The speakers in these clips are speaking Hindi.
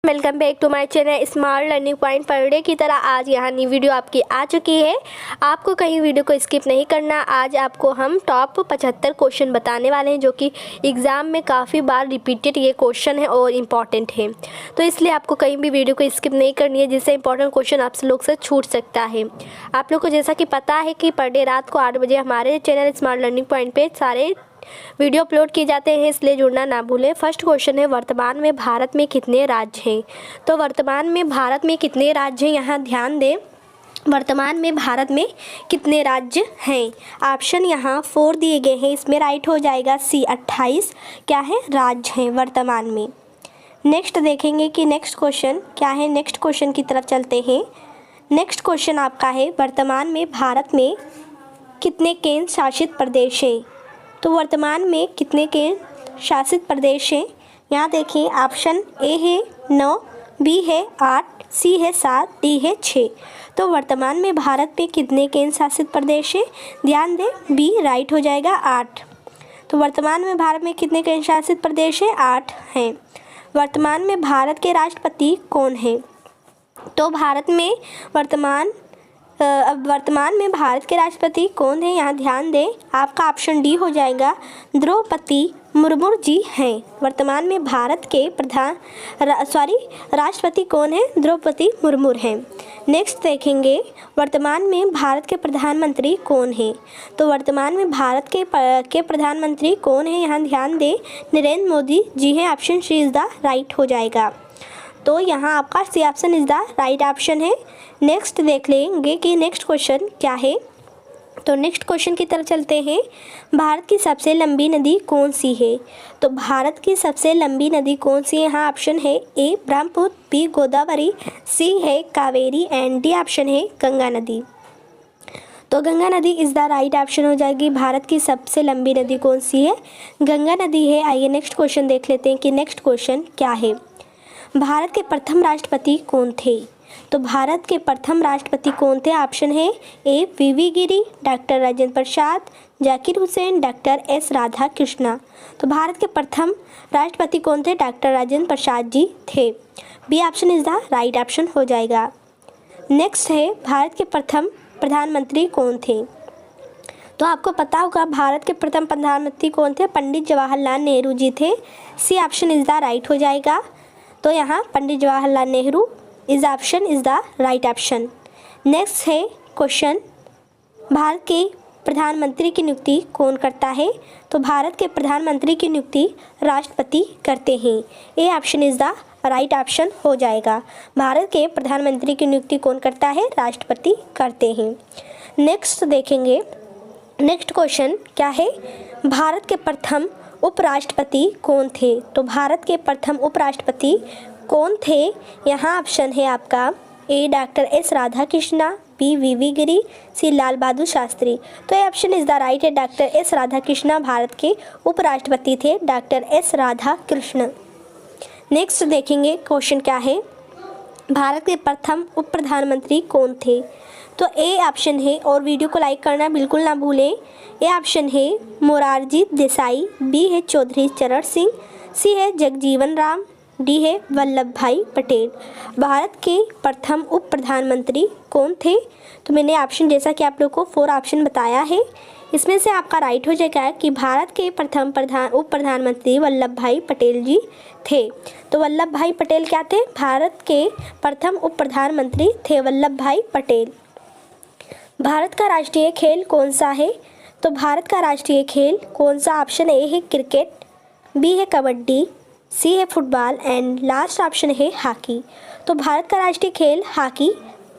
Welcome back to my channel smart learning point. पर डे की तरह आज यहाँ नई वीडियो आपकी आ चुकी है। आपको कहीं वीडियो को स्किप नहीं करना। आज आपको हम टॉप 75 क्वेश्चन बताने वाले हैं जो कि एग्ज़ाम में काफ़ी बार रिपीटेड ये क्वेश्चन है और इम्पॉर्टेंट है। तो इसलिए आपको कहीं भी वीडियो को स्किप नहीं करनी है, जिससे इंपॉर्टेंट क्वेश्चन आप लोग से छूट सकता है। आप लोग को जैसा कि पता है कि पर डे रात को 8 बजे हमारे चैनल स्मार्ट लर्निंग पॉइंट पर सारे वीडियो अपलोड किए जाते हैं, इसलिए जुड़ना ना भूलें। फर्स्ट क्वेश्चन है, वर्तमान में भारत में कितने राज्य हैं? तो वर्तमान में भारत में कितने राज्य हैं, यहाँ ध्यान दें। वर्तमान में भारत में कितने राज्य हैं? ऑप्शन यहाँ 4 दिए गए हैं, इसमें राइट हो जाएगा सी 28 क्या है, राज्य हैं वर्तमान में। नेक्स्ट देखेंगे कि नेक्स्ट क्वेश्चन क्या है। नेक्स्ट क्वेश्चन की तरफ चलते हैं। नेक्स्ट क्वेश्चन आपका है, वर्तमान में भारत में कितने केंद्र शासित प्रदेश हैं? तो वर्तमान में कितने केंद्र शासित प्रदेश हैं? यहाँ देखिए, ऑप्शन ए है 9, बी है 8, सी है 7, डी है 6। तो वर्तमान में भारत में कितने केंद्र शासित प्रदेश हैं? ध्यान दें, बी राइट हो जाएगा 8। तो वर्तमान में भारत में कितने केंद्र शासित प्रदेश हैं? 8 हैं। वर्तमान में भारत के राष्ट्रपति कौन हैं? तो वर्तमान में भारत के राष्ट्रपति कौन है? यहाँ ध्यान दें, आपका ऑप्शन डी हो जाएगा, द्रौपदी मुर्मू जी हैं। वर्तमान में भारत के राष्ट्रपति कौन है? द्रौपदी मुर्मू हैं। नेक्स्ट देखेंगे, वर्तमान में भारत के प्रधानमंत्री कौन है? तो वर्तमान में भारत के प्रधानमंत्री कौन है? यहाँ ध्यान दें, नरेंद्र मोदी जी हैं। Option C is the right हो जाएगा। तो यहाँ आपका C option is the right option है। नेक्स्ट देख लेंगे कि नेक्स्ट क्वेश्चन क्या है। तो नेक्स्ट क्वेश्चन की तरफ चलते हैं। भारत की सबसे लंबी नदी कौन सी है? तो भारत की सबसे लंबी नदी कौन सी है? यहाँ ऑप्शन है ए ब्रह्मपुत्र, बी गोदावरी, सी है कावेरी एंड डी ऑप्शन है गंगा नदी। तो गंगा नदी इज़ द राइट ऑप्शन हो जाएगी। भारत की सबसे लंबी नदी कौन सी है? गंगा नदी है। आइए नेक्स्ट क्वेश्चन देख लेते हैं कि नेक्स्ट क्वेश्चन क्या है। भारत के प्रथम राष्ट्रपति कौन थे? तो भारत के प्रथम राष्ट्रपति कौन थे? ऑप्शन है A V Giri, doctor Rajendra Prasad, Zakir Hussain, doctor S Radha Krishna. तो भारत के प्रथम राष्ट्रपति कौन थे? डॉक्टर राजेंद्र प्रसाद जी थे। B option is the right option हो जाएगा। नेक्स्ट है, भारत के प्रथम प्रधानमंत्री कौन थे? तो आपको पता होगा भारत के प्रथम प्रधानमंत्री कौन थे? पंडित जवाहरलाल नेहरू जी थे। C option is the right हो जाएगा। तो यहाँ Pandit Jawaharlal Nehru is option is the right option. Next है क्वेश्चन, भारत के प्रधानमंत्री की नियुक्ति कौन करता है? तो भारत के प्रधानमंत्री की नियुक्ति राष्ट्रपति करते हैं। A option is the right option हो जाएगा। भारत के प्रधानमंत्री की नियुक्ति कौन करता है? राष्ट्रपति करते हैं। नेक्स्ट देखेंगे, नेक्स्ट क्वेश्चन क्या है। भारत के प्रथम उपराष्ट्रपति कौन थे? तो भारत के प्रथम उपराष्ट्रपति कौन थे? यहाँ ऑप्शन है आपका A doctor S Radha Krishna, B V Giri, C Lal Bahadur Shastri. तो ये ऑप्शन इज द राइट है। डॉक्टर एस राधा कृष्णा भारत के उपराष्ट्रपति थे, doctor S Radha Krishna. Next देखेंगे क्वेश्चन क्या है। भारत के प्रथम उप प्रधानमंत्री कौन थे? तो ए ऑप्शन है, और वीडियो को लाइक करना बिल्कुल ना भूलें। ए ऑप्शन है मोरारजी देसाई, बी है चौधरी चरण सिंह, सी है जगजीवन राम, डी है वल्लभ भाई पटेल। भारत के प्रथम उप प्रधानमंत्री कौन थे? तो मैंने ऑप्शन जैसा कि आप लोग को 4 ऑप्शन बताया है, इसमें से आपका राइट हो जाएगा कि भारत के प्रथम उप प्रधानमंत्री वल्लभ भाई पटेल जी थे। तो वल्लभ भाई पटेल क्या थे? भारत के प्रथम उप प्रधानमंत्री थे वल्लभ भाई पटेल। भारत का राष्ट्रीय खेल कौन सा है? तो भारत का राष्ट्रीय खेल कौन सा? ऑप्शन ए है क्रिकेट, बी है कबड्डी, सी है फुटबॉल एंड लास्ट ऑप्शन है हॉकी। तो भारत का राष्ट्रीय खेल हॉकी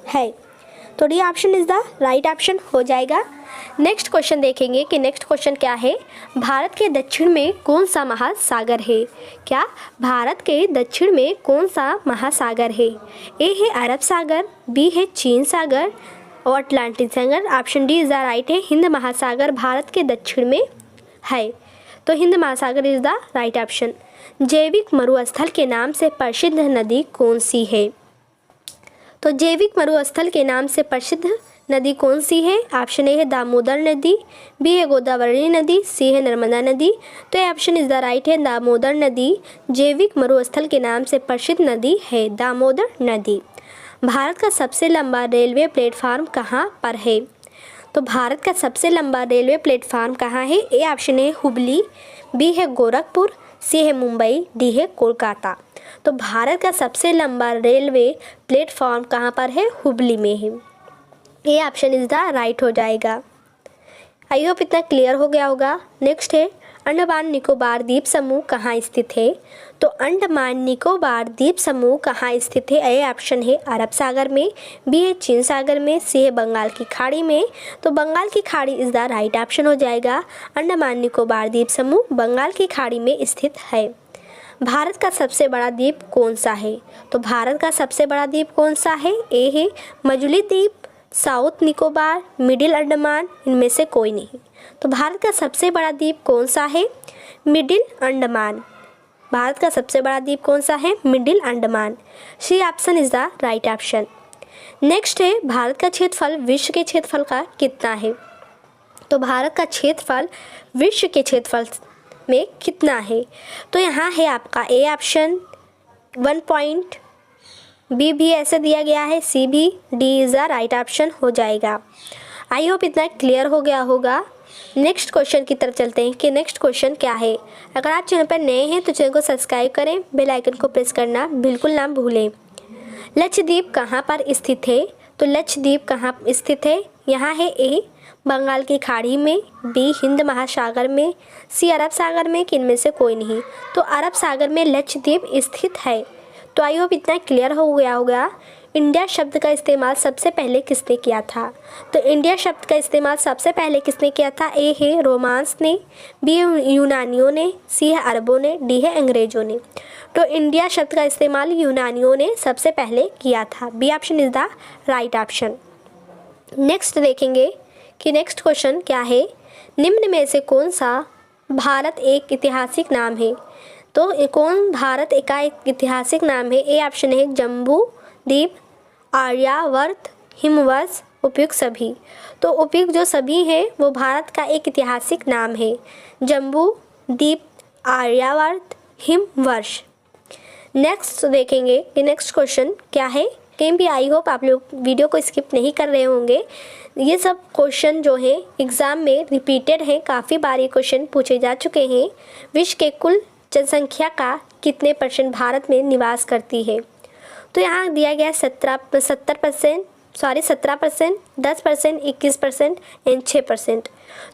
है। तो D option is the right option हो जाएगा। नेक्स्ट क्वेश्चन देखेंगे कि नेक्स्ट क्वेश्चन क्या है। भारत के दक्षिण में कौन सा महासागर है? क्या भारत के दक्षिण में कौन सा महासागर है? ए है अरब सागर, बी है चीन सागर और Atlantic Sagar. Option D is the right है, हिंद महासागर भारत के दक्षिण में है। तो हिंद महासागर इज द राइट ऑप्शन। जैविक मरुस्थल के नाम से प्रसिद्ध नदी कौन सी है? तो जैविक मरुस्थल के नाम से प्रसिद्ध नदी कौन सी है? ऑप्शन ए है दामोदर नदी, बी है गोदावरी नदी, सी है नर्मदा नदी। तो ये ऑप्शन इज द राइट है। दामोदर नदी जैविक मरुस्थल के नाम से प्रसिद्ध नदी है, दामोदर नदी। भारत का सबसे लंबा रेलवे प्लेटफार्म कहाँ पर है? तो भारत का सबसे लंबा रेलवे प्लेटफार्म कहाँ है? ए ऑप्शन है हुबली, बी है गोरखपुर, सी है मुंबई, डी है कोलकाता। तो भारत का सबसे लंबा रेलवे प्लेटफॉर्म कहाँ पर है? हुबली में है। ये ऑप्शन इज द राइट हो जाएगा। आई होप इतना क्लियर हो गया होगा। नेक्स्ट है अंडमान निकोबार द्वीप समूह कहाँ स्थित है? तो अंडमान निकोबार द्वीप समूह कहाँ स्थित है? ए ऑप्शन है अरब सागर में, बी है चीन सागर में, सी है बंगाल की खाड़ी में। तो बंगाल की खाड़ी इज द राइट ऑप्शन हो जाएगा। अंडमान निकोबार द्वीप समूह बंगाल की खाड़ी में स्थित है। भारत का सबसे बड़ा द्वीप कौन सा है? तो भारत का सबसे बड़ा द्वीप कौन सा है? ए है मजुली द्वीप, साउथ निकोबार, मिडिल अंडमान, इनमें से कोई नहीं। तो भारत का सबसे बड़ा द्वीप कौन सा है? मिडिल अंडमान। भारत का सबसे बड़ा द्वीप कौन सा है? Middle Andaman. C option is the right option. Next है भारत का क्षेत्रफल विश्व के क्षेत्रफल का कितना है? तो भारत का क्षेत्रफल विश्व के क्षेत्रफल में कितना है? तो यहाँ है आपका ए ऑप्शन 1 पॉइंट, बी भी ऐसे दिया गया है, सी भी, D is the right option हो जाएगा। आई होप इतना क्लियर हो गया होगा। नेक्स्ट क्वेश्चन की तरफ चलते हैं कि नेक्स्ट क्वेश्चन क्या है। अगर आप चैनल पर नए हैं तो चैनल को सब्सक्राइब करें, बेल आइकन को प्रेस करना बिल्कुल ना भूलें। लक्षद्वीप कहाँ पर स्थित है? तो लक्षद्वीप कहाँ स्थित है? यहाँ है ए बंगाल की खाड़ी में, बी हिंद महासागर में, सी अरब सागर में, कि इनमें से कोई नहीं। तो अरब सागर में लक्षद्वीप स्थित है। तो आई होप इतना क्लियर हो गया होगा। इंडिया शब्द का इस्तेमाल सबसे पहले किसने किया था? तो इंडिया शब्द का इस्तेमाल सबसे पहले किसने किया था? ए है रोमांस ने, बी है यूनानियों ने, सी है अरबों ने, डी है अंग्रेजों ने। तो इंडिया शब्द का इस्तेमाल यूनानियों ने सबसे पहले किया था। B option is the right option. Next देखेंगे कि नेक्स्ट क्वेश्चन क्या है। निम्न में से कौन सा भारत एक ऐतिहासिक नाम है? तो कौन भारत का एक ऐतिहासिक नाम है? ए ऑप्शन है जम्बू द्वीप, आर्यावर्त, हिमवश, उपयुक्त सभी। तो उपयुक्त जो सभी हैं वो भारत का एक ऐतिहासिक नाम है। जम्बू द्वीप, आर्यावर्त, हिमवश। नेक्स्ट देखेंगे कि नेक्स्ट क्वेश्चन क्या है। कहीं भी आई होप आप लोग वीडियो को स्किप नहीं कर रहे होंगे। ये सब क्वेश्चन जो है एग्ज़ाम में रिपीटेड हैं, काफ़ी बार ये क्वेश्चन पूछे जा चुके हैं। विश्व के कुल जनसंख्या का कितने % भारत में निवास करती है? तो यहाँ दिया गया 17%, 10%, 21% एंड 6%।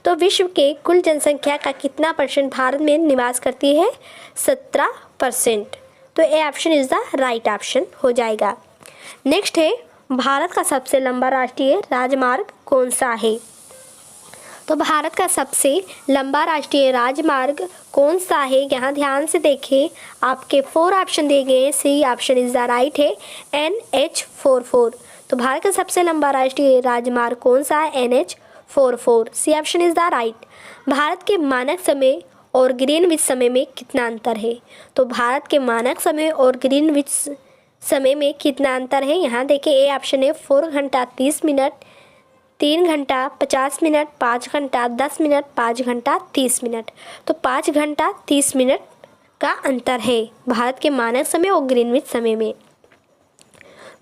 तो विश्व के कुल जनसंख्या का कितना % भारत में निवास करती है? 17%। तो A option is the right option हो जाएगा। नेक्स्ट है भारत का सबसे लंबा राष्ट्रीय राजमार्ग कौन सा है? तो भारत का सबसे लंबा राष्ट्रीय राजमार्ग कौन सा है? यहाँ ध्यान से देखें, आपके 4 ऑप्शन दिए गए हैं। C option is the right है, NH44। तो भारत का सबसे लंबा राष्ट्रीय राजमार्ग कौन सा है? NH44। C option is the right. Bharat के मानक समय और ग्रीनविच समय में कितना अंतर है? तो भारत के मानक समय और ग्रीनविच समय में कितना अंतर है? यहाँ देखिए ए ऑप्शन है 4 घंटा 30 मिनट, 3 घंटा 50 मिनट, 5 घंटा 10 मिनट, 5 घंटा 30 मिनट। तो 5 घंटा 30 मिनट का अंतर है भारत के मानक समय और ग्रीनविच समय में।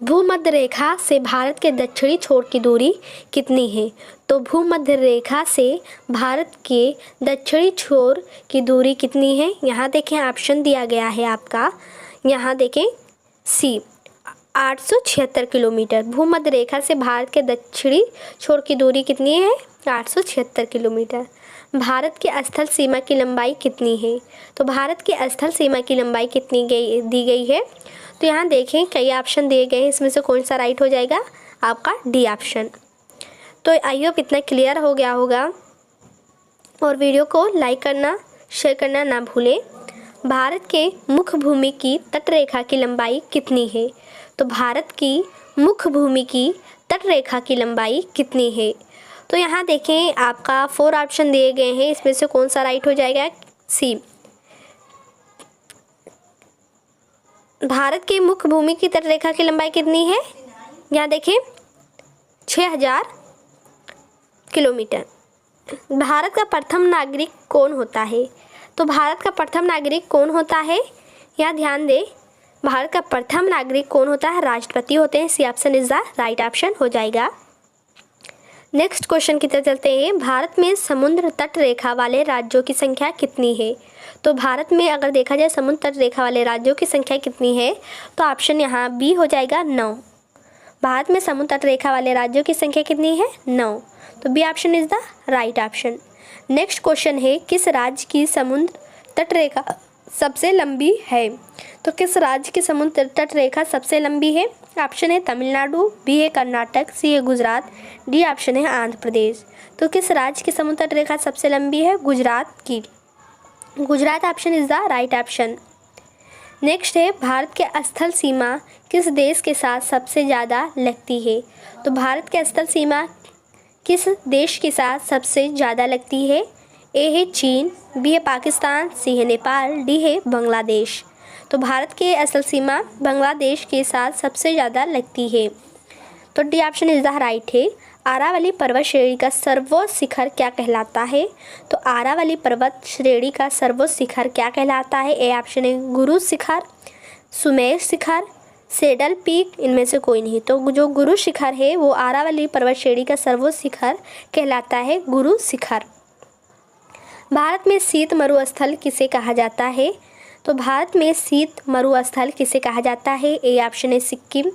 भूमध्य रेखा से भारत के दक्षिणी छोर की दूरी कितनी है? तो भूमध्य रेखा से भारत के दक्षिणी छोर की दूरी कितनी है? यहाँ देखें ऑप्शन दिया गया है आपका, यहाँ देखें सी 876 किलोमीटर। भूमध्य रेखा से भारत के दक्षिणी छोर की दूरी कितनी है? 876 किलोमीटर। भारत की स्थल सीमा की लंबाई कितनी है? तो भारत की स्थल सीमा की लंबाई कितनी दी गई है? तो यहाँ देखें कई ऑप्शन दिए गए हैं, इसमें से कौन सा राइट हो जाएगा? आपका डी ऑप्शन। तो आई होप इतना क्लियर हो गया होगा। और वीडियो को लाइक करना, शेयर करना ना भूलें। भारत के मुख्य भूमि की तटरेखा की लंबाई कितनी है? तो भारत की मुख्य भूमि की तटरेखा की लंबाई कितनी है? तो यहाँ देखें आपका 4 ऑप्शन दिए गए हैं, इसमें से कौन सा राइट हो जाएगा? सी। भारत की मुख्य भूमि की तटरेखा की लंबाई कितनी है? यहाँ देखें किलोमीटर। भारत का प्रथम नागरिक कौन होता है? तो भारत का प्रथम नागरिक कौन होता है? यहाँ ध्यान दें, भारत का प्रथम नागरिक कौन होता है? राष्ट्रपति होते हैं। C option is the right option हो जाएगा। नेक्स्ट क्वेश्चन की तरफ चलते हैं। भारत में समुद्र तट रेखा वाले राज्यों की संख्या कितनी है? तो भारत में अगर देखा जाए समुद्र तट रेखा वाले राज्यों की संख्या कितनी है, तो ऑप्शन यहाँ बी हो जाएगा 9। भारत में समुद्र तट रेखा वाले राज्यों की संख्या कितनी है? 9। तो B option is the right option. Next question है, किस राज्य की समुद्र तट रेखा सबसे लंबी है? तो किस राज्य की समुद्र तट रेखा सबसे लंबी है? ऑप्शन है तमिलनाडु, बी है कर्नाटक, सी है गुजरात, डी ऑप्शन है आंध्र प्रदेश। तो किस राज्य की समुद्र तट रेखा सबसे लंबी है? गुजरात की। Gujarat option is the right option. Next है, भारत के स्थल सीमा किस देश के साथ सबसे ज़्यादा लगती है? तो भारत के स्थल सीमा किस देश के साथ सबसे ज़्यादा लगती है? ए है चीन, बी है पाकिस्तान, सी है नेपाल, डी है बांग्लादेश। तो भारत के स्थल सीमा बांग्लादेश के साथ सबसे ज़्यादा लगती है। तो D option is the right है। आरावली पर्वत श्रेणी का सर्वोच्च शिखर क्या कहलाता है? तो आरावली पर्वत श्रेणी का सर्वोच्च शिखर क्या कहलाता है? ए ऑप्शन है गुरु शिखर, सुमेर शिखर, सेडल पीक, इनमें से कोई नहीं। तो जो गुरु शिखर है वो आरावली पर्वत श्रेणी का सर्वोच्च शिखर कहलाता है गुरु शिखर। भारत में शीत मरुस्थल किसे कहा जाता है? तो भारत में शीत मरुस्थल किसे कहा जाता है? ए ऑप्शन है सिक्किम,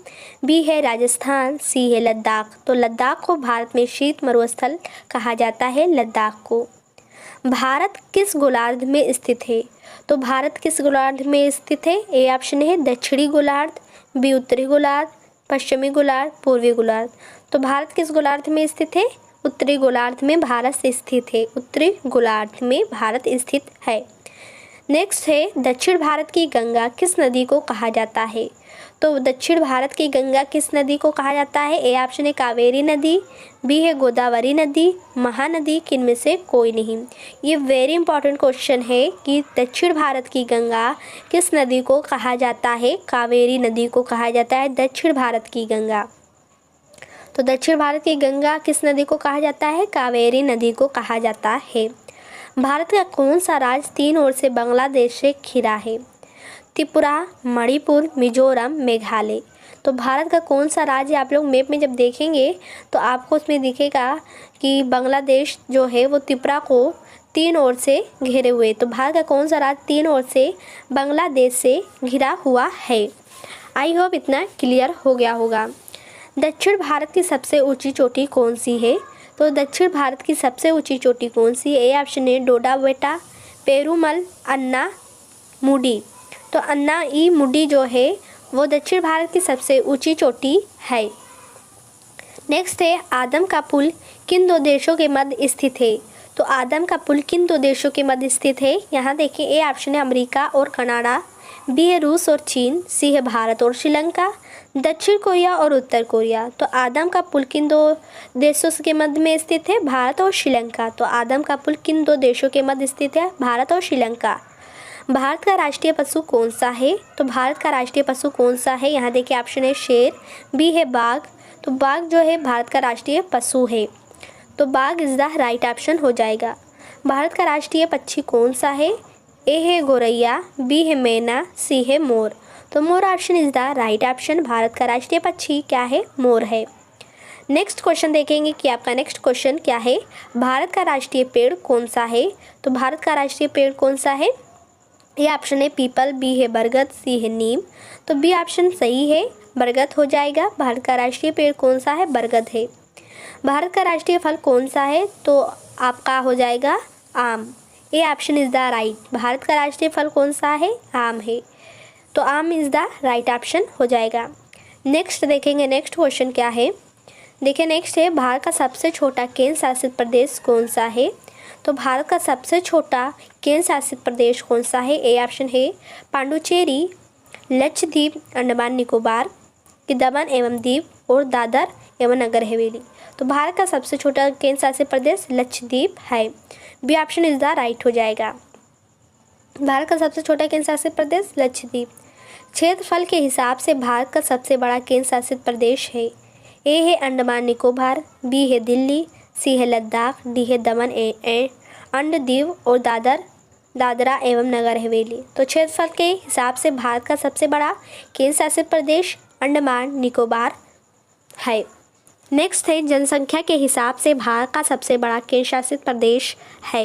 बी है राजस्थान, सी है लद्दाख। तो लद्दाख को भारत में शीत मरुस्थल कहा जाता है, लद्दाख को। भारत किस गोलार्ध में स्थित है? तो भारत किस गोलार्ध में स्थित है? ए ऑप्शन है दक्षिणी गोलार्ध, बी उत्तरी गोलार्ध, पश्चिमी गोलार्ध, पूर्वी गोलार्ध। तो भारत किस गोलार्ध में स्थित है? उत्तरी गोलार्ध में भारत स्थित है। उत्तरी गोलार्ध में भारत स्थित है। नेक्स्ट है, दक्षिण भारत की गंगा किस नदी को कहा जाता है? तो दक्षिण भारत की गंगा किस नदी को कहा जाता है? ए ऑप्शन है कावेरी नदी, बी है गोदावरी नदी, महानदी, किनमें से कोई नहीं। ये वेरी इंपॉर्टेंट क्वेश्चन है कि दक्षिण भारत की गंगा किस नदी को कहा जाता है? कावेरी नदी को कहा जाता है दक्षिण भारत की गंगा। तो दक्षिण भारत की गंगा किस नदी को कहा जाता है? कावेरी नदी को कहा जाता है। भारत का कौन सा राज्य तीन ओर से बांग्लादेश से घिरा है? त्रिपुरा, मणिपुर, मिजोरम, मेघालय। तो भारत का कौन सा राज्य, आप लोग मैप में जब देखेंगे तो आपको उसमें दिखेगा कि बांग्लादेश जो है वो त्रिपुरा को तीन ओर से घिरे हुए। तो भारत का कौन सा राज्य तीन ओर से बांग्लादेश से घिरा हुआ है? आई होप इतना क्लियर हो गया होगा। दक्षिण भारत की सबसे ऊंची चोटी कौन सी है? तो दक्षिण भारत की सबसे ऊंची चोटी कौन सी है? ए ऑप्शन है डोडा बेटा, पेरूमल, अन्ना मुडी। तो अन्ना ई मुडी जो है वो दक्षिण भारत की सबसे ऊंची चोटी है। नेक्स्ट है, आदम का पुल किन दो देशों के मध्य स्थित है? तो आदम का पुल किन दो देशों के मध्य स्थित है? यहाँ देखिए, ए ऑप्शन है अमेरिका और कनाडा, बी है रूस और चीन, सी है भारत और श्रीलंका, दक्षिण कोरिया और उत्तर कोरिया। तो आदम का पुल किन दो देशों के मध्य में स्थित है? भारत और श्रीलंका। तो आदम का पुल किन दो देशों के मध्य स्थित है? भारत और श्रीलंका। भारत का राष्ट्रीय पशु कौन सा है? तो भारत का राष्ट्रीय पशु कौन सा है? यहाँ देखिए, ऑप्शन है शेर, बी है बाघ। तो बाघ जो है भारत का राष्ट्रीय पशु है। तो बाघ इज द राइट ऑप्शन हो जाएगा। भारत का राष्ट्रीय पक्षी कौन सा है? ए है गौरैया, बी है मैना, सी है मोर। तो मोर option is the right option. Bharat का राष्ट्रीय पक्षी क्या है? मोर है। नेक्स्ट क्वेश्चन देखेंगे कि आपका नेक्स्ट क्वेश्चन क्या है। भारत का राष्ट्रीय पेड़ कौन सा है? तो भारत का राष्ट्रीय पेड़ कौन सा है? ये ऑप्शन है पीपल, बी है बरगद, सी है नीम। तो बी ऑप्शन सही है, बरगद हो जाएगा। भारत का राष्ट्रीय पेड़ कौन सा है? बरगद है। भारत का राष्ट्रीय फल कौन सा है? तो आपका हो जाएगा आम। A option is the right. Bharat का राष्ट्रीय फल कौन सा है? आम है। तो आम इज द राइट ऑप्शन हो जाएगा। नेक्स्ट देखेंगे, नेक्स्ट क्वेश्चन क्या है। देखिए, नेक्स्ट है, भारत का सबसे छोटा केंद्र शासित प्रदेश कौन सा है? तो भारत का सबसे छोटा केंद्र शासित प्रदेश कौन सा है? ए ऑप्शन है पांडुचेरी, लक्षद्वीप, अंडमान निकोबार, दमन एवं दीव और दादर एवं नगर हवेली। तो भारत का सबसे छोटा केंद्र शासित प्रदेश लक्षद्वीप है। B option is the right हो जाएगा। भारत का सबसे छोटा केंद्र शासित प्रदेश लक्षद्वीप। क्षेत्रफल के हिसाब से भारत का सबसे बड़ा केंद्र शासित प्रदेश है। ए है अंडमान निकोबार, बी है दिल्ली, सी है लद्दाख, डी है दमन एंड दीव और दादरा एवं नगर हवेली। तो क्षेत्रफल के हिसाब से भारत का सबसे बड़ा केंद्र शासित प्रदेश अंडमान निकोबार है। नेक्स्ट है जनसंख्या के हिसाब से भारत का सबसे बड़ा केंद्र शासित प्रदेश है।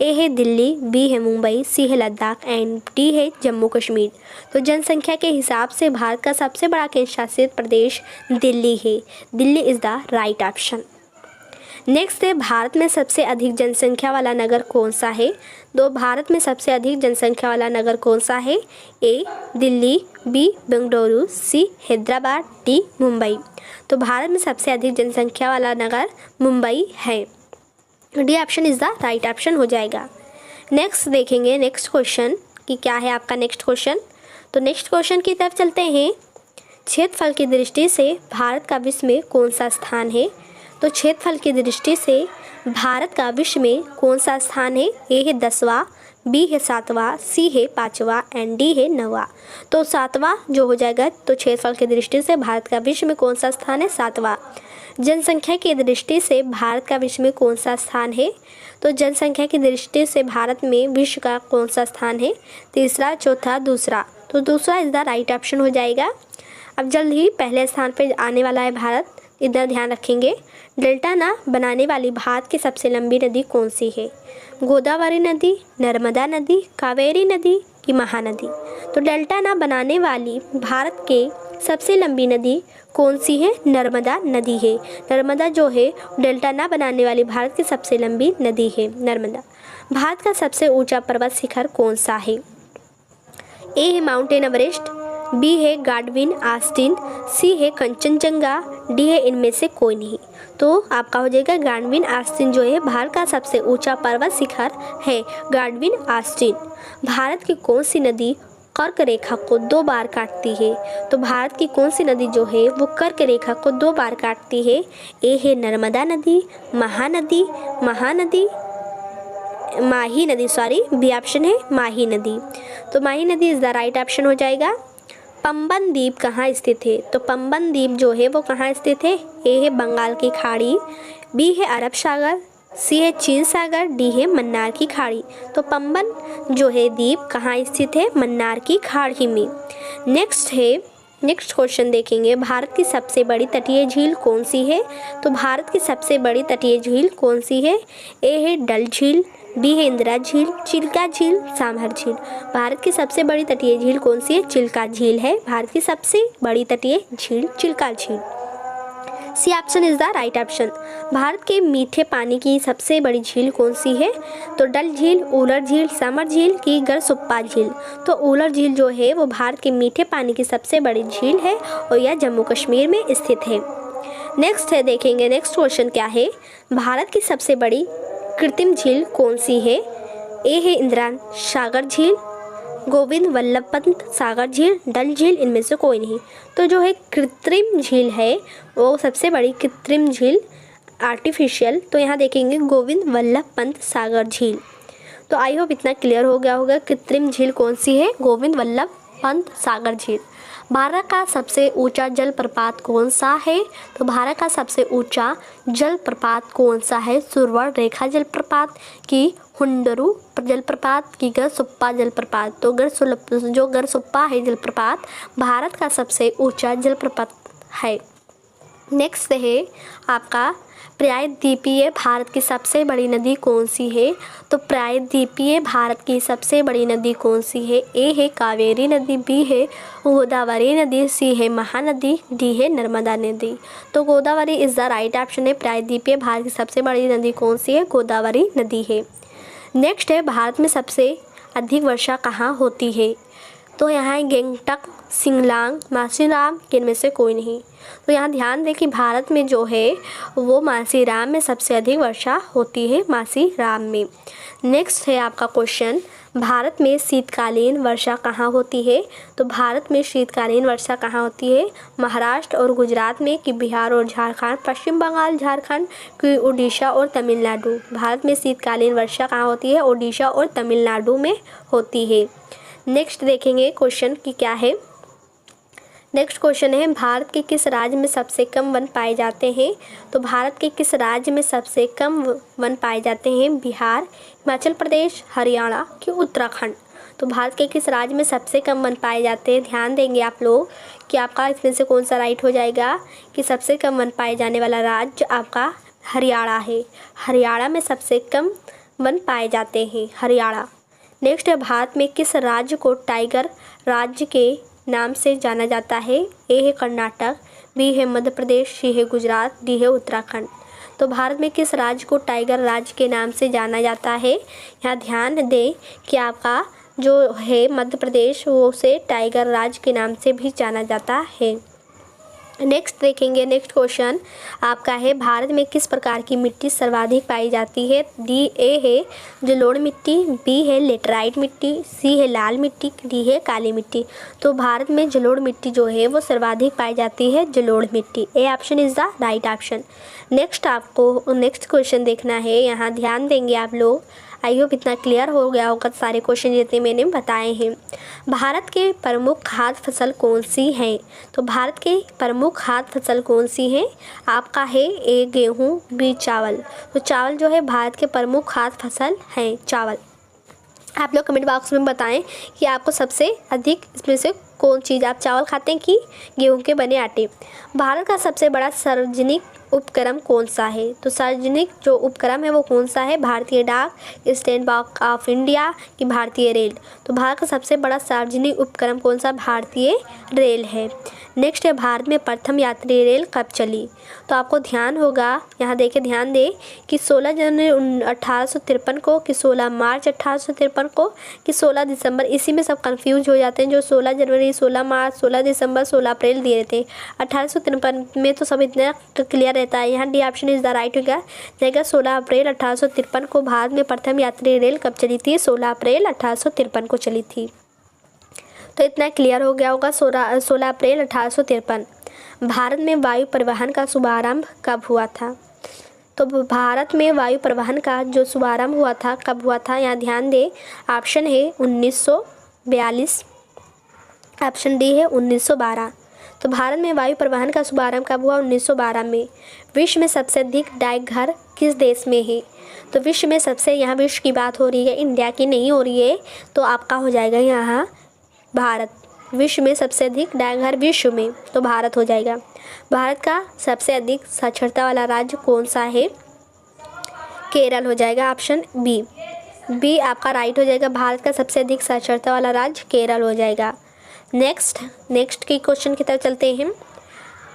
ए है दिल्ली, बी है मुंबई, सी है लद्दाख एंड डी है जम्मू कश्मीर। तो जनसंख्या के हिसाब से भारत का सबसे बड़ा केंद्र शासित प्रदेश दिल्ली है। Delhi is the right option. Next है भारत में सबसे अधिक जनसंख्या वाला नगर कौन सा है। तो भारत में सबसे अधिक जनसंख्या वाला नगर कौन सा है। ए दिल्ली, बी बेंगलुरु, सी हैदराबाद, डी मुंबई। तो भारत में सबसे अधिक जनसंख्या वाला नगर मुंबई है। D option is the right option हो जाएगा। नेक्स्ट देखेंगे नेक्स्ट क्वेश्चन कि क्या है आपका नेक्स्ट क्वेश्चन। तो नेक्स्ट क्वेश्चन की तरफ चलते हैं। क्षेत्रफल की दृष्टि से भारत का विश्व में कौन सा स्थान है। तो क्षेत्रफल की दृष्टि से भारत का विश्व में कौन सा स्थान है। ए है 10वां, बी है 7वां, सी है 5वां एंड डी है 9वां। तो 7वां जो हो जाएगा। तो क्षेत्रफल की दृष्टि से भारत का विश्व में कौन सा स्थान है। 7वां। जनसंख्या की दृष्टि से भारत का विश्व में कौन सा स्थान है। तो जनसंख्या की दृष्टि से भारत में विश्व का कौन सा स्थान है। तीसरा, चौथा, दूसरा। तो दूसरा इज़ द राइट ऑप्शन हो जाएगा। अब जल्द ही पहले स्थान पर आने वाला है भारत, इधर ध्यान रखेंगे। डेल्टा ना बनाने वाली भारत की सबसे लंबी नदी कौन सी है। गोदावरी नदी, नर्मदा नदी, कावेरी नदी कि महानदी। तो डेल्टा ना बनाने वाली भारत के सबसे लंबी नदी कौन सी है। नर्मदा नदी है। नर्मदा जो है डेल्टा ना बनाने वाली भारत की सबसे लंबी नदी है नर्मदा। भारत का सबसे ऊंचा पर्वत शिखर कौन सा है। ए है माउंटेन एवरेस्ट, बी है गाडविन आस्टिन, सी है कंचनजंगा, डी है इनमें से कोई नहीं। तो आपका हो जाएगा गाडविन आस्टिन जो है भारत का सबसे ऊंचा पर्वत शिखर है। गाडविन आस्टिन। भारत की कौन सी नदी कर्क रेखा को 2 बार काटती है। तो भारत की कौन सी नदी जो है वो कर्क रेखा को 2 बार काटती है। ए है नर्मदा नदी, माही नदी, बी ऑप्शन है माही नदी। तो माही नदी इज़ द राइट ऑप्शन हो जाएगा। पंबन द्वीप कहाँ स्थित है। तो पंबन द्वीप जो है वो कहाँ स्थित है। ए है बंगाल की खाड़ी, बी है अरब सागर, सी है चीन सागर, डी है मन्नार की खाड़ी। तो पंबन जो है द्वीप कहाँ स्थित है। मन्नार की खाड़ी में। नेक्स्ट क्वेश्चन देखेंगे। भारत की सबसे बड़ी तटीय झील कौन सी है। तो भारत की सबसे बड़ी तटीय झील कौन सी है। ए है डल झील, बी है इंदिरा झील, चिल्का झील, सामर झील। भारत की सबसे बड़ी तटीय झील कौन सी है। चिल्का झील है भारत की सबसे बड़ी तटीय झील, चिल्का झील। C option is the right option. Bharat के मीठे पानी की सबसे बड़ी झील कौन सी है। तो डल झील, उलर झील, सामर झील की गरसुप्पा झील। तो उलर झील जो है वो भारत के मीठे पानी की सबसे बड़ी झील है और यह जम्मू कश्मीर में स्थित है। नेक्स्ट है देखेंगे नेक्स्ट क्वेश्चन क्या है। भारत की सबसे बड़ी कृत्रिम झील कौन सी है। ए है इंदिरा सागर झील, गोविंद वल्लभ पंत सागर झील, डल झील, इनमें से कोई नहीं। तो जो है कृत्रिम झील है वो सबसे बड़ी कृत्रिम झील आर्टिफिशियल। तो यहाँ देखेंगे गोविंद वल्लभ पंत सागर झील। तो आई होप इतना क्लियर हो गया होगा कृत्रिम झील कौन सी है। गोविंद वल्लभ पंत सागर झील। भारत का सबसे ऊंचा जलप्रपात कौन सा है। तो भारत का सबसे ऊंचा जलप्रपात कौन सा है। सुवर्ण रेखा जलप्रपात की हुंडरू जलप्रपात की गरसुप्पा जलप्रपात। तो गरसुप्पा है जलप्रपात भारत का सबसे ऊंचा जलप्रपात है। नेक्स्ट है आपका प्रायद्वीपीय भारत की सबसे बड़ी नदी कौन सी है। तो प्रायद्वीपीय भारत की सबसे बड़ी नदी कौन सी है। ए है कावेरी नदी, बी है गोदावरी नदी, सी है महानदी, डी है नर्मदा नदी। तो Godavari is the right option है। प्रायद्वीपीय भारत की सबसे बड़ी नदी कौन सी है। गोदावरी नदी है। नेक्स्ट है भारत में सबसे अधिक वर्षा कहाँ होती है। तो यहाँ है गंगटक, शिंगलांग, मासीराम, इनमें से कोई नहीं। तो यहाँ ध्यान दें कि भारत में जो है वो मासीराम में सबसे अधिक वर्षा होती है, मासीराम में। नेक्स्ट है आपका क्वेश्चन। भारत में शीतकालीन वर्षा कहाँ होती है। तो भारत में शीतकालीन वर्षा कहाँ होती है। महाराष्ट्र और गुजरात में कि बिहार और झारखंड, पश्चिम बंगाल, झारखंड कि उड़ीसा और तमिलनाडु। भारत में शीतकालीन वर्षा कहाँ होती है। उड़ीसा और तमिलनाडु में होती है। नेक्स्ट देखेंगे क्वेश्चन कि क्या है। नेक्स्ट क्वेश्चन है भारत के किस राज्य में सबसे कम वन पाए जाते हैं? तो भारत के किस राज्य में सबसे कम वन पाए जाते हैं? बिहार, हिमाचल प्रदेश, हरियाणा कि उत्तराखंड? तो भारत के किस राज्य में सबसे कम वन पाए जाते हैं? ध्यान देंगे आप लोग कि आपका इसमें से कौन सा राइट हो जाएगा कि सबसे कम वन पाए जाने वाला राज्य आपका हरियाणा है। हरियाणा में सबसे कम वन पाए जाते हैं, हरियाणा। नेक्स्ट है भारत में किस राज्य को टाइगर राज्य के नाम से जाना जाता है? ए है कर्नाटक, बी है मध्य प्रदेश, सी है गुजरात, डी है उत्तराखंड? तो भारत में किस राज्य को टाइगर राज्य के नाम से जाना जाता है? यहाँ ध्यान दें कि आपका जो है मध्य प्रदेश वो उसे टाइगर राज्य के नाम से भी जाना जाता है। नेक्स्ट देखेंगे, नेक्स्ट क्वेश्चन आपका है भारत में किस प्रकार की मिट्टी सर्वाधिक पाई जाती है? डी ए है जलोढ़ मिट्टी, बी है लेटराइट मिट्टी, सी है लाल मिट्टी, डी है काली मिट्टी? तो भारत में जलोढ़ मिट्टी जो है वो सर्वाधिक पाई जाती है, जलोढ़ मिट्टी। A option is the right option. Next आपको नेक्स्ट क्वेश्चन देखना है, यहाँ ध्यान देंगे आप लोग। आई होप इतना क्लियर हो गया होगा सारे क्वेश्चन जितने मैंने बताए हैं। भारत के प्रमुख खाद्य फसल कौन सी हैं? तो भारत के प्रमुख खाद्य फसल कौन सी हैं? आपका है ए गेहूँ, बी चावल। तो चावल जो है भारत के प्रमुख खाद्य फसल हैं, चावल। आप लोग कमेंट बॉक्स में बताएं कि आपको सबसे अधिक इसमें से कौन चीज़, आप चावल खाते हैं कि गेहूं के बने आटे? भारत का सबसे बड़ा सार्वजनिक उपक्रम कौन सा है? तो सार्वजनिक जो उपक्रम है वो कौन सा है? भारतीय डाक, स्टेट बैंक ऑफ इंडिया कि भारतीय रेल? तो भारत का सबसे बड़ा सार्वजनिक उपक्रम कौन सा? भारतीय रेल है। नेक्स्ट है भारत में प्रथम यात्री रेल कब चली? तो आपको ध्यान होगा, यहाँ देखिए ध्यान दें कि 16 जनवरी 1853 को कि 16 मार्च 1853 को कि 16 दिसंबर, इसी में सब कंफ्यूज हो जाते हैं। जो 16 जनवरी, 16 मार्च, 16 दिसंबर, 16 अप्रैल दिए थे 1853 में, तो सब इतना क्लियर रहता है। यहाँ D option is the right होगा जाएगा। 16 अप्रैल 1853 को भारत में प्रथम यात्री रेल कब चली थी? 16 अप्रैल 1853 को चली थी। तो इतना क्लियर हो गया होगा। 16 अप्रैल 1853। भारत में वायु परिवहन का शुभारंभ कब हुआ था? तो भारत में वायु परिवहन का जो शुभारंभ हुआ था कब हुआ था? यहाँ ध्यान दें, ऑप्शन है 1942, ऑप्शन डी है 1912। तो भारत में वायु परिवहन का शुभारंभ कब हुआ? 1912 में। विश्व में सबसे अधिक डाकघर किस देश में है? तो विश्व में सबसे, यहाँ विश्व की बात हो रही है, इंडिया की नहीं हो रही है, तो आपका हो जाएगा यहाँ भारत। विश्व में सबसे अधिक डाकघर विश्व में, तो भारत हो जाएगा। भारत का सबसे अधिक साक्षरता वाला राज्य कौन सा है? केरल हो जाएगा, ऑप्शन बी। बी आपका राइट हो जाएगा। भारत का सबसे अधिक साक्षरता वाला राज्य केरल हो जाएगा। नेक्स्ट की क्वेश्चन की तरफ चलते हैं।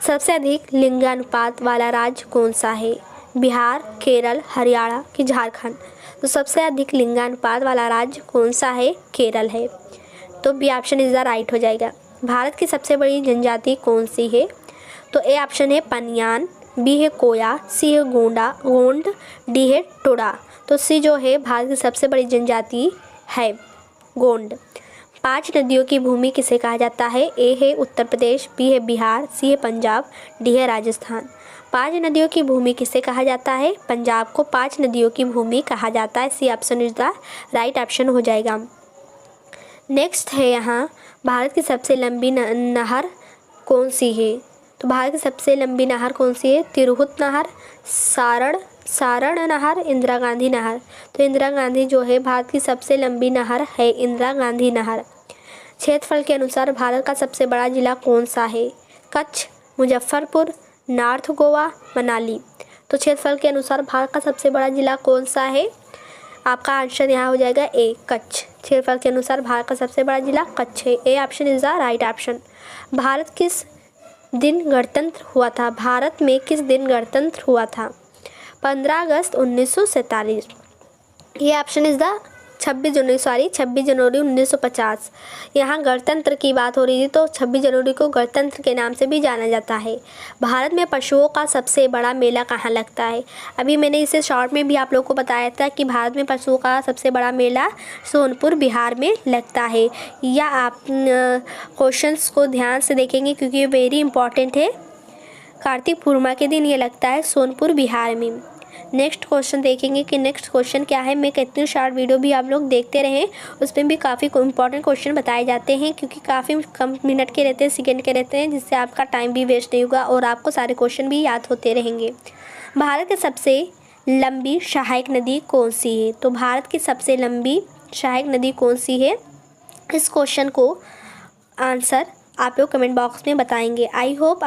सबसे अधिक लिंगानुपात वाला राज्य कौन सा है? बिहार, केरल, हरियाणा कि झारखंड? तो सबसे अधिक लिंगानुपात वाला राज्य कौन सा है? केरल है। तो B option is the right हो जाएगा। भारत की सबसे बड़ी जनजाति कौन सी है? तो ए ऑप्शन है पनियान, बी है कोया, सी है गोंड, डी है टोडा? तो सी जो है भारत की सबसे बड़ी जनजाति है गोंड। 5 नदियों की भूमि किसे कहा जाता है? ए है उत्तर प्रदेश, बी है बिहार, सी है पंजाब, डी है राजस्थान? 5 नदियों की भूमि किसे कहा जाता है? पंजाब को 5 नदियों की भूमि कहा जाता है। C option is the right option हो जाएगा। नेक्स्ट है यहाँ भारत की सबसे लंबी नहर कौन सी है? तो भारत की सबसे लंबी नहर कौन सी है? तिरहुत नहर, सारण नहर, इंदिरा गांधी नहर? तो इंदिरा गांधी जो है भारत की सबसे लंबी नहर है, इंदिरा गांधी नहर। क्षेत्रफल के अनुसार भारत का सबसे बड़ा जिला कौन सा है? कच्छ, मुजफ्फरपुर, नॉर्थ गोवा, मनाली? तो क्षेत्रफल के अनुसार भारत का सबसे बड़ा जिला कौन सा है? आपका आंसर यहाँ हो जाएगा ए, कच्छ। क्षेत्रफल के अनुसार भारत का सबसे बड़ा जिला कच्छ है। A option is the right option. Bharat किस दिन गणतंत्र हुआ था? भारत में किस दिन गणतंत्र हुआ था? 15 अगस्त 1947। ये ऑप्शन इज द 26 जनवरी 1950। यहाँ गणतंत्र की बात हो रही थी, तो 26 जनवरी को गणतंत्र के नाम से भी जाना जाता है। भारत में पशुओं का सबसे बड़ा मेला कहाँ लगता है? अभी मैंने इसे शॉर्ट में भी आप लोगों को बताया था कि भारत में पशुओं का सबसे बड़ा मेला सोनपुर बिहार में लगता है। या आप क्वेश्चंस को ध्यान से देखेंगे क्योंकि ये वेरी इंपॉर्टेंट है। कार्तिक पूर्णिमा के दिन ये लगता है सोनपुर बिहार में। नेक्स्ट क्वेश्चन देखेंगे कि नेक्स्ट क्वेश्चन क्या है। मैं कहती हूँ शॉर्ट वीडियो भी आप लोग देखते रहें, उसमें भी काफ़ी इंपॉर्टेंट क्वेश्चन बताए जाते हैं, क्योंकि काफ़ी कम मिनट के रहते हैं, सेकेंड के रहते हैं, जिससे आपका टाइम भी वेस्ट नहीं होगा और आपको सारे क्वेश्चन भी याद होते रहेंगे। भारत की सबसे लंबी सहायक नदी कौन सी है? तो भारत की सबसे लंबी सहायक नदी कौन सी है? इस क्वेश्चन को आंसर आप लोग कमेंट बॉक्स में बताएंगे। I hope